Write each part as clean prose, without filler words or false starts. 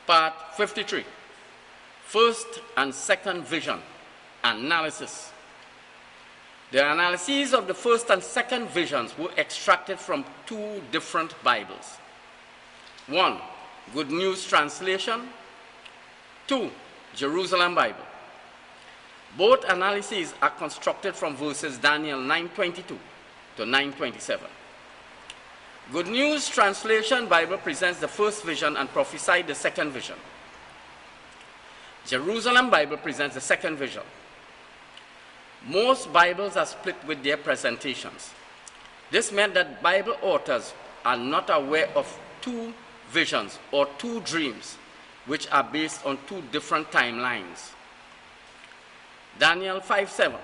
Part 53. First and second vision, analysis. The analyses of the first and second visions were extracted from two different Bibles. 1. Good News Translation. 2. Jerusalem Bible. Both analyses are constructed from verses Daniel 9:22 to 9:27. Good News Translation Bible presents the first vision and prophesied the second vision. Jerusalem Bible presents the second vision. Most Bibles are split with their presentations. This meant that Bible authors are not aware of two visions or two dreams, which are based on two different timelines. Daniel 5:7.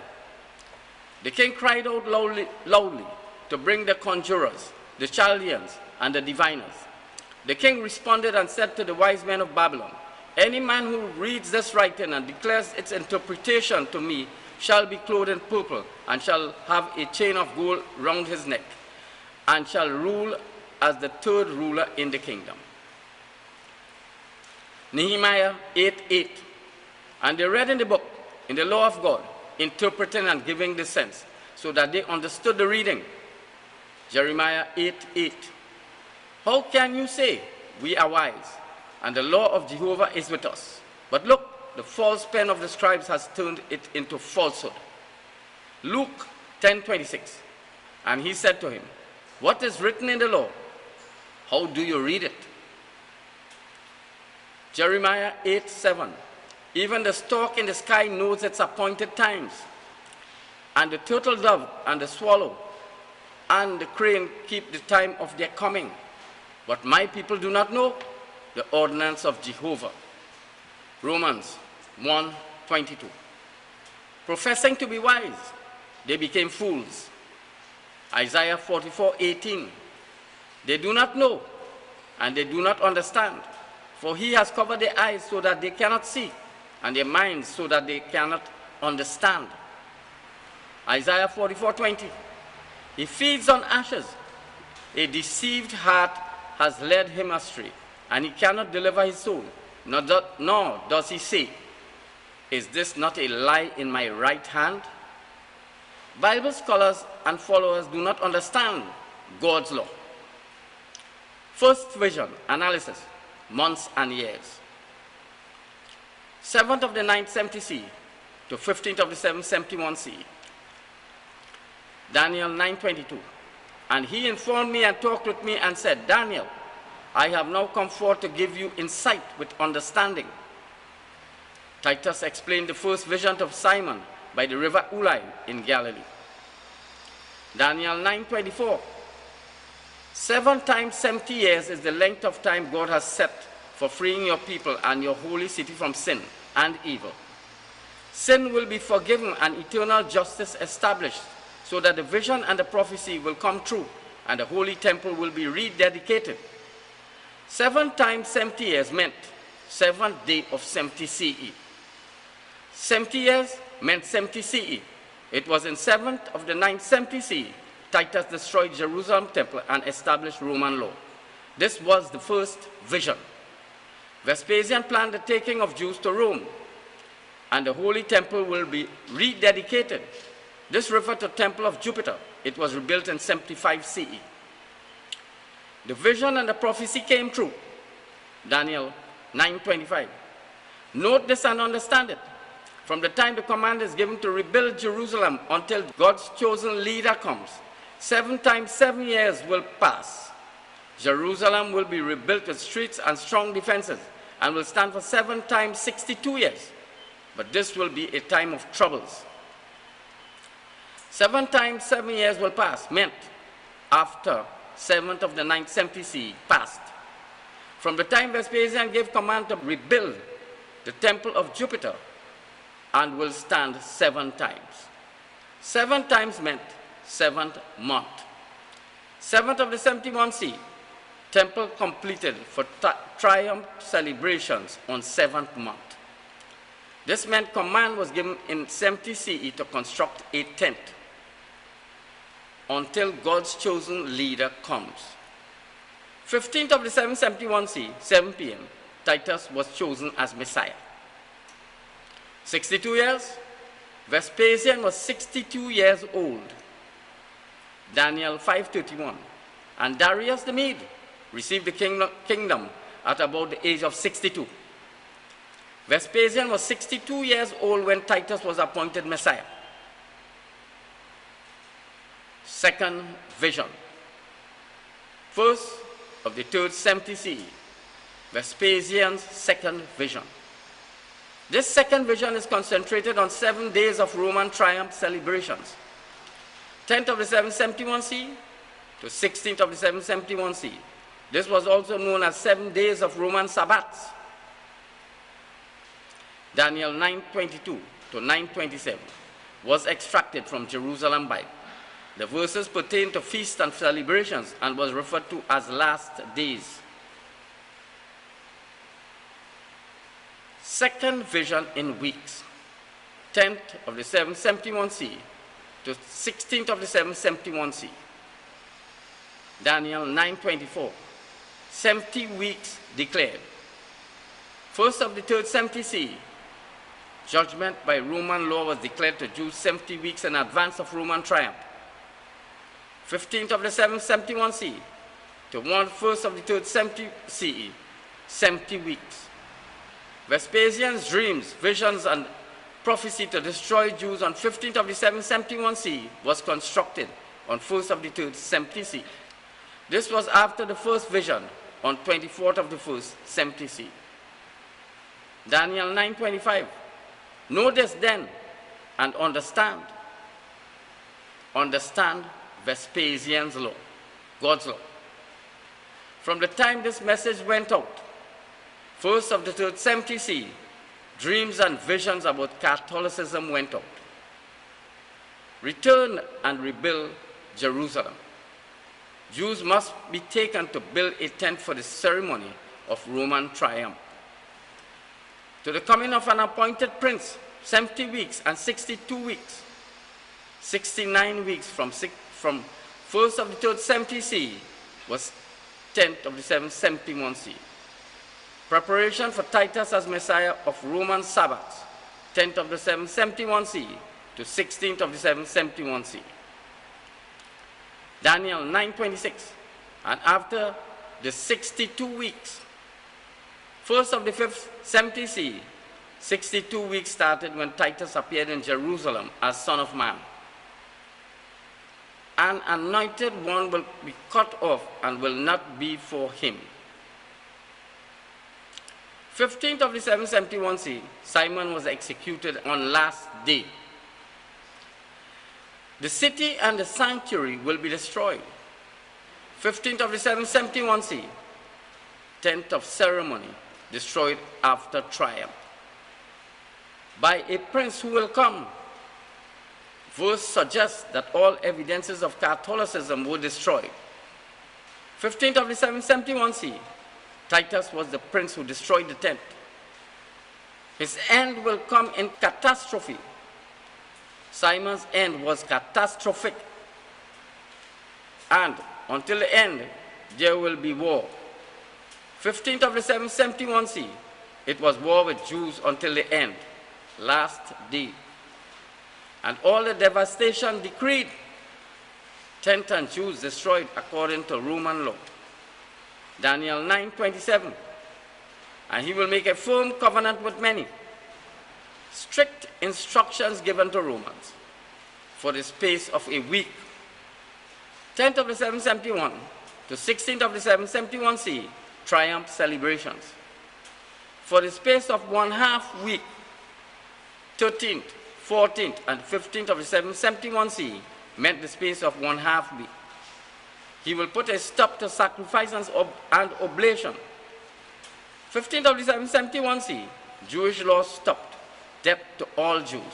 The king cried out loudly to bring the conjurers, the Chaldeans, and the diviners. The king responded and said to the wise men of Babylon, "Any man who reads this writing and declares its interpretation to me shall be clothed in purple, and shall have a chain of gold round his neck, and shall rule as the third ruler in the kingdom." Nehemiah 8:8. And they read in the book, in the law of God, interpreting and giving the sense, so that they understood the reading. Jeremiah 8:8. How can you say, "We are wise, and the law of Jehovah is with us"? But look, the false pen of the scribes has turned it into falsehood. Luke 10:26. And he said to him, "What is written in the law? How do you read it?" Jeremiah 8:7. Even the stork in the sky knows its appointed times, and the turtle dove and the swallow and the crane keep the time of their coming. But my people do not know the ordinance of Jehovah. Romans 1:22. Professing to be wise, they became fools. Isaiah 44:18. They do not know, and they do not understand, for he has covered their eyes so that they cannot see, and their minds so that they cannot understand. Isaiah 44:20. He feeds on ashes. A deceived heart has led him astray, and he cannot deliver his soul. Nor does he say, "Is this not a lie in my right hand?" Bible scholars and followers do not understand God's law. First vision, analysis, months and years. 7th of the 9th 70 CE to 15th of the 7th 71 CE. Daniel 9:22. And he informed me and talked with me and said, "Daniel, I have now come forth to give you insight with understanding." Titus explained the first vision of Simon by the river Ulai in Galilee. Daniel 9:24. 7 times 70 years is the length of time God has set for freeing your people and your holy city from sin and evil. Sin will be forgiven and eternal justice established, so that the vision and the prophecy will come true and the holy temple will be rededicated. 7 times 70 years meant 7th day of 70 CE. 70 years meant 70 CE. It was in 7th of the 9th 70 CE, Titus destroyed Jerusalem temple and established Roman law. This was the first vision. Vespasian planned the taking of Jews to Rome, and the holy temple will be rededicated. This referred to the temple of Jupiter. It was rebuilt in 75 CE. The vision and the prophecy came true. Daniel 9:25. Note this and understand it. From the time the command is given to rebuild Jerusalem until God's chosen leader comes, 7 times 7 years will pass. Jerusalem will be rebuilt with streets and strong defenses and will stand for 7 times 62 years. But this will be a time of troubles. 7 times 7 years will pass meant after 7th of the 9th 70 CE passed. From the time Vespasian gave command to rebuild the temple of Jupiter, and will stand 7 times. 7 times meant 7th month. 7th of the 71 CE, temple completed for triumph celebrations on 7th month. This meant command was given in 70 CE to construct a tent. until God's chosen leader comes. 15th of the 771C, 7 p.m., Titus was chosen as Messiah. 62 years, Vespasian was 62 years old. Daniel 5:31. And Darius the Mede received the kingdom at about the age of 62. Vespasian was 62 years old when Titus was appointed Messiah. Second vision. First of the third 70 CE, Vespasian's second vision. This second vision is concentrated on 7 days of Roman triumph celebrations. 10th of the 771 CE to 16th of the 771 CE. This was also known as 7 days of Roman Sabbats. Daniel 9:22 to 9:27 was extracted from Jerusalem Bible. The verses pertain to feasts and celebrations and was referred to as last days. Second vision in weeks. 10th of the 771 CE to 16th of the 771 CE. Daniel 9:24. 70 weeks declared. First of the third 70 CE. Judgment by Roman law was declared to Jews 70 weeks in advance of Roman triumph. 15th of the 771 CE to 1st of the third 70 CE, 70 weeks. Vespasian's dreams, visions, and prophecy to destroy Jews on 15th of the 771 CE was constructed on 1st of the third 70 CE. This was after the first vision on 24th of the first 70 CE. Daniel 9:25. Know this then and understand. Understand Vespasian's law, God's law. From the time this message went out, first of the third 70 CE, dreams and visions about Catholicism went out. Return and rebuild Jerusalem. Jews must be taken to build a tent for the ceremony of Roman triumph. To the coming of an appointed prince, 70 weeks and 62 weeks, 69 weeks from 1st of the third 70 CE was 10th of the 771 CE. Preparation for Titus as Messiah of Roman Sabbaths, 10th of the 771 CE to 16th of the 771 CE. Daniel 9:26. And after the 62 weeks, first of the 5th 70 CE, 62 weeks started when Titus appeared in Jerusalem as Son of Man. An anointed one will be cut off and will not be for him. 15th of the 771 CE, Simon was executed on last day. The city and the sanctuary will be destroyed. 15th of the 771 CE, 10th of ceremony, destroyed after triumph. By a prince who will come. Verse suggests that all evidences of Catholicism were destroyed. 15th of the 771 CE, Titus was the prince who destroyed the tent. His end will come in catastrophe. Simon's end was catastrophic. And until the end, there will be war. 15th of the 771 CE, it was war with Jews until the end, last day. And all the devastation decreed, tent and Jews destroyed according to Roman law. Daniel 9:27. And he will make a firm covenant with many. Strict instructions given to Romans for the space of a week. 10th of the 771 to 16th of the 771 CE, triumph celebrations. For the space of 1/2 week, 13th, 14th, and 15th of the 771 CE meant the space of 1/2 week. He will put a stop to sacrifices and oblation. 15th of the 771 CE, Jewish law stopped, death to all Jews.